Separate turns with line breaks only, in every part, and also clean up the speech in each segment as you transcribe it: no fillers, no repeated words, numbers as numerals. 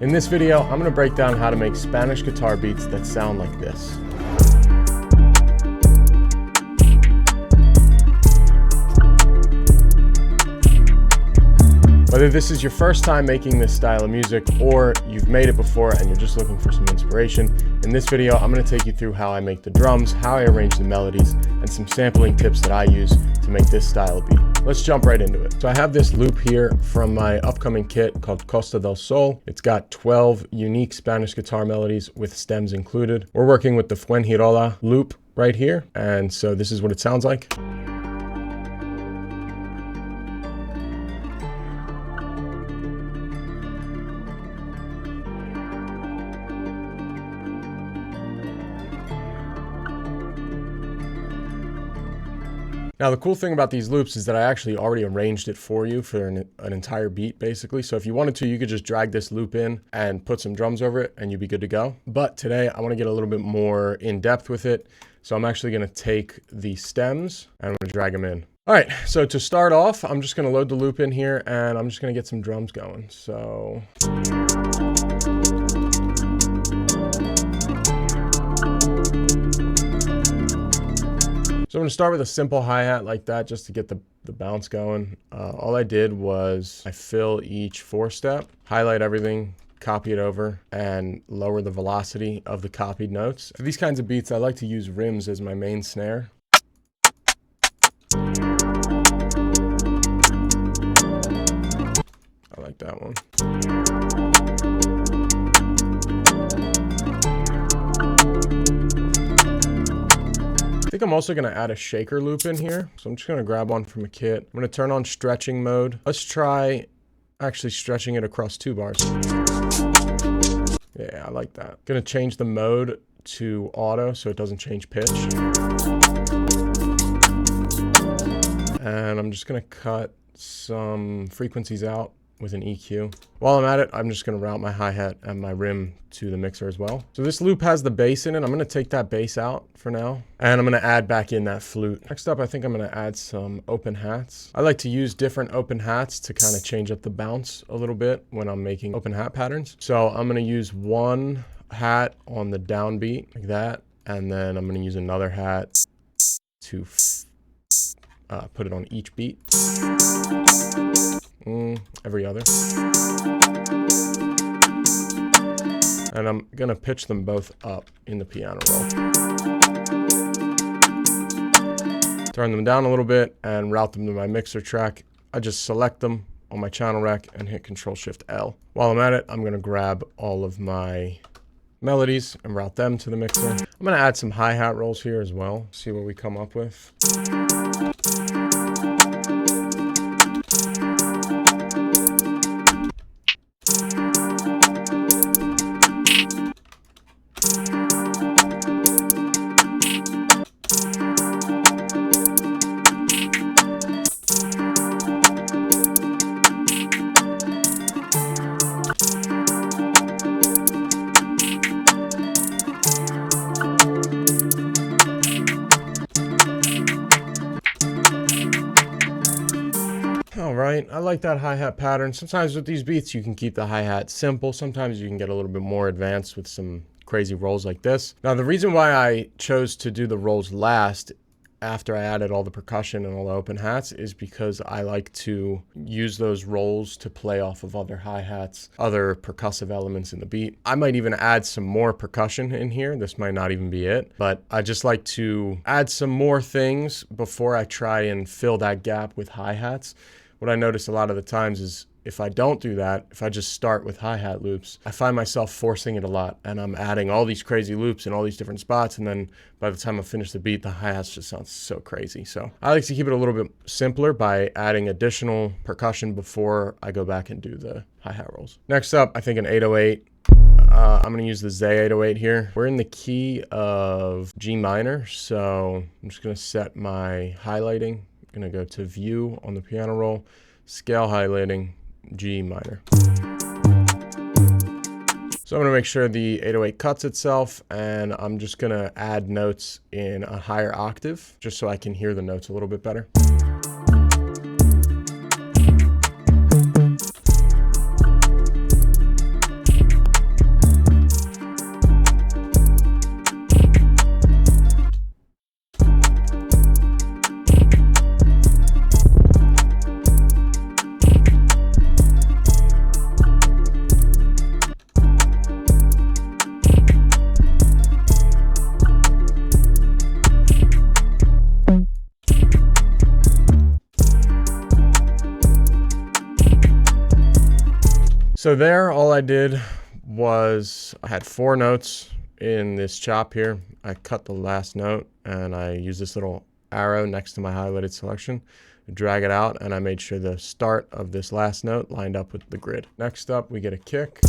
In this video, I'm going to break down how to make Spanish guitar beats that sound like this. Whether this is your first time making this style of music or you've made it before and you're just looking for some inspiration, in this video I'm going to take you through how I make the drums, how I arrange the melodies, and some sampling tips that I use to make this style of beat. Let's jump right into it. So I have this loop here from my upcoming kit called Costa del Sol. It's got 12 unique Spanish guitar melodies with stems included. We're working with the Fuengirola loop right here, and so this is what it sounds like. Now, the cool thing about these loops is that I actually already arranged it for you for an entire beat, basically. So if you wanted to, you could just drag this loop in and put some drums over it and you'd be good to go. But today I want to get a little bit more in depth with it. So I'm actually going to take the stems and I'm going to drag them in. All right, so to start off, I'm just going to load the loop in here and I'm just going to get some drums going. So I'm going to start with a simple hi-hat like that just to get the bounce going. All I did was I fill each 4-step, highlight everything, copy it over, and lower the velocity of the copied notes. For these kinds of beats, I like to use rims as my main snare. I like that one. I think I'm also going to add a shaker loop in here. So I'm just going to grab one from a kit. I'm going to turn on stretching mode. Let's try actually stretching it across 2 bars. Yeah, I like that. Going to change the mode to auto so it doesn't change pitch. And I'm just going to cut some frequencies out with an EQ. While I'm at it, I'm just going to route my hi-hat and my rim to the mixer as well. So this loop has the bass in it. I'm going to take that bass out for now, and I'm going to add back in that flute. Next up, I think I'm going to add some open hats. I like to use different open hats to kind of change up the bounce a little bit when I'm making open hat patterns. So I'm going to use one hat on the downbeat like that, and then I'm going to use another hat to put it on each beat. Every other. And I'm gonna pitch them both up in the piano roll. Turn them down a little bit and route them to my mixer track. I just select them on my channel rack and hit Control-Shift-L. While I'm at it, I'm gonna grab all of my melodies and route them to the mixer. I'm gonna add some hi-hat rolls here as well. See what we come up with. All right, I like that hi-hat pattern. Sometimes with these beats, you can keep the hi-hat simple. Sometimes you can get a little bit more advanced with some crazy rolls like this. Now, the reason why I chose to do the rolls last after I added all the percussion and all the open hats is because I like to use those rolls to play off of other hi-hats, other percussive elements in the beat. I might even add some more percussion in here. This might not even be it, but I just like to add some more things before I try and fill that gap with hi-hats. What I notice a lot of the times is if I don't do that, if I just start with hi-hat loops, I find myself forcing it a lot and I'm adding all these crazy loops in all these different spots, and then by the time I finish the beat, the hi-hats just sound so crazy. So I like to keep it a little bit simpler by adding additional percussion before I go back and do the hi-hat rolls. Next up, I think an 808. I'm going to use the Zay 808 here. We're in the key of G minor, so I'm just going to set my highlighting. I'm going to go to View on the piano roll, Scale Highlighting, G minor. So I'm going to make sure the 808 cuts itself, and I'm just going to add notes in a higher octave just so I can hear the notes a little bit better. So there, all I did was I had 4 notes in this chop here. I cut the last note and I used this little arrow next to my highlighted selection, drag it out, and I made sure the start of this last note lined up with the grid. Next up, we get a kick.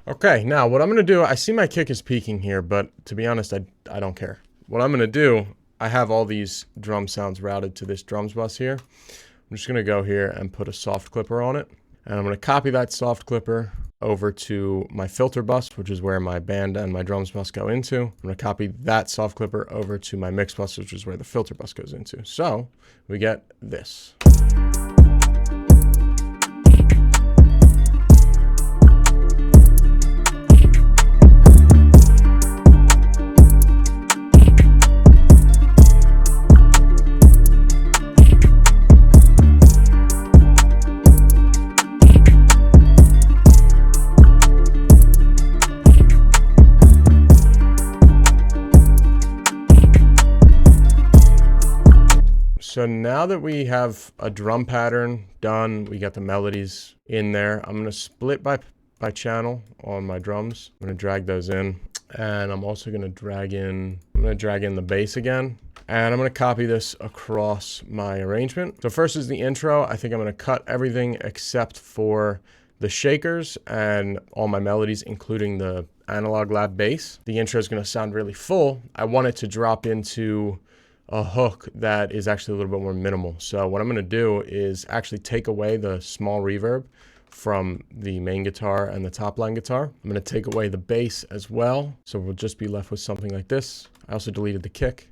Okay, now what I'm gonna do, I see my kick is peaking here, but to be honest, I don't care. What I'm gonna do, I have all these drum sounds routed to this drums bus here. I'm just gonna go here and put a soft clipper on it. And I'm gonna copy that soft clipper over to my filter bus, which is where my band and my drums bus go into. I'm gonna copy that soft clipper over to my mix bus, which is where the filter bus goes into. So we get this. So now that we have a drum pattern done, we got the melodies in there, I'm gonna split by channel on my drums. I'm gonna drag those in, and I'm also gonna drag in the bass again, and I'm gonna copy this across my arrangement. So first is the intro. I think I'm gonna cut everything except for the shakers and all my melodies, including the analog lab bass. The intro is gonna sound really full. I want it to drop into a hook that is actually a little bit more minimal. So what I'm gonna do is actually take away the small reverb from the main guitar and the top line guitar. I'm gonna take away the bass as well. So we'll just be left with something like this. I also deleted the kick.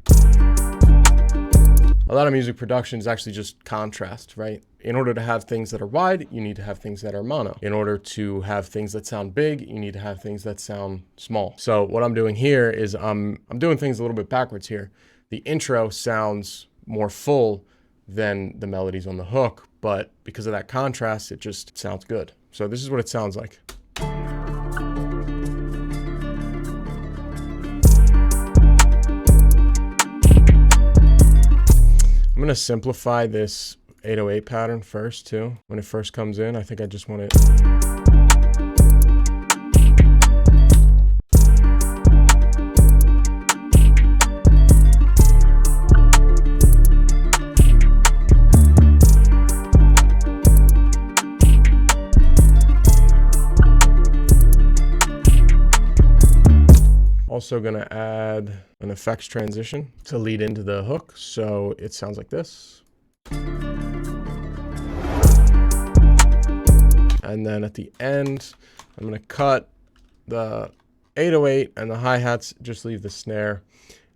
A lot of music production is actually just contrast, right? In order to have things that are wide, you need to have things that are mono. In order to have things that sound big, you need to have things that sound small. So what I'm doing here is I'm doing things a little bit backwards here. The intro sounds more full than the melodies on the hook, but because of that contrast, it just sounds good. So this is what it sounds like. I'm gonna simplify this 808 pattern first too. When it first comes in, I think I just want it. Also gonna add an effects transition to lead into the hook, so it sounds like this. And then at the end, I'm gonna cut the 808 and the hi-hats, just leave the snare.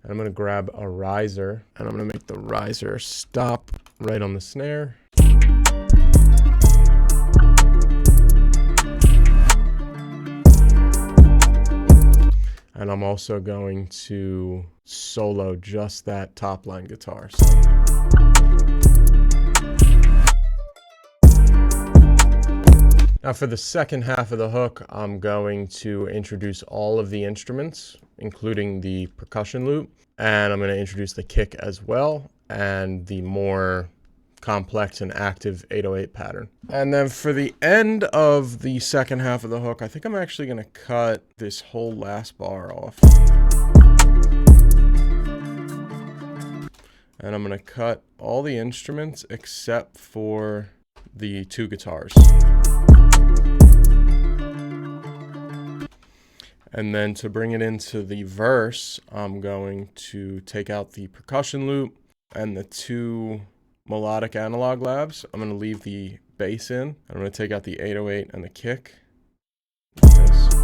And I'm gonna grab a riser, and I'm gonna make the riser stop right on the snare. And I'm also going to solo just that top line guitar. So. Now for the second half of the hook, I'm going to introduce all of the instruments, including the percussion loop, and I'm going to introduce the kick as well, and the more complex and active 808 pattern. And then for the end of the second half of the hook, I think I'm actually going to cut this whole last bar off. And I'm going to cut all the instruments except for the 2 guitars. And then to bring it into the verse, I'm going to take out the percussion loop and the 2 melodic analog labs. I'm going to leave the bass in. I'm going to take out the 808 and the kick. Like this.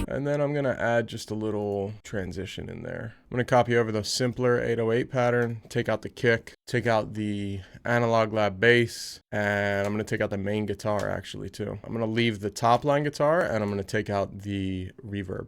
And then I'm going to add just a little transition in there. I'm going to copy over the simpler 808 pattern, take out the kick, take out the analog lab bass, and I'm going to take out the main guitar actually too. I'm going to leave the top line guitar, and I'm going to take out the reverb.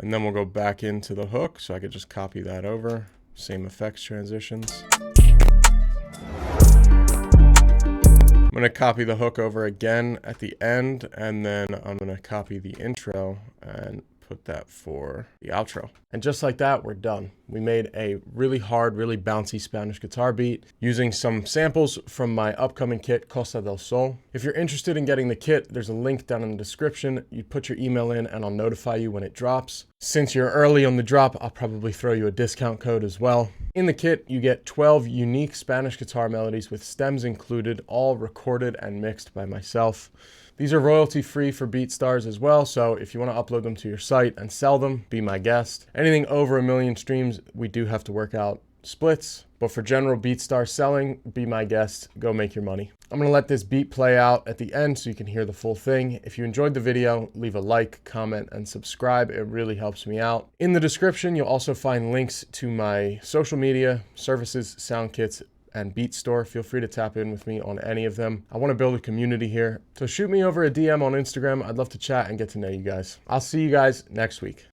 And then we'll go back into the hook, so I could just copy that over. Same effects transitions. I'm going to copy the hook over again at the end, and then I'm going to copy the intro and put that for the outro. And just like that, we're done. We made a really hard, really bouncy Spanish guitar beat using some samples from my upcoming kit, Costa del Sol. If you're interested in getting the kit, there's a link down in the description. You put your email in and I'll notify you when it drops. Since you're early on the drop, I'll probably throw you a discount code as well. In the kit, you get 12 unique Spanish guitar melodies with stems included, all recorded and mixed by myself. These are royalty-free for BeatStars as well, so if you want to upload them to your site and sell them, be my guest. Anything over 1 million streams, we do have to work out splits, but for general BeatStars selling, be my guest, go make your money. I'm going to let this beat play out at the end so you can hear the full thing. If you enjoyed the video, leave a like, comment, and subscribe. It really helps me out. In the description, you'll also find links to my social media, services, sound kits, and beat store. Feel free to tap in with me on any of them. I want to build a community here, so shoot me over a DM on Instagram. I'd love to chat and get to know you guys. I'll see you guys next week.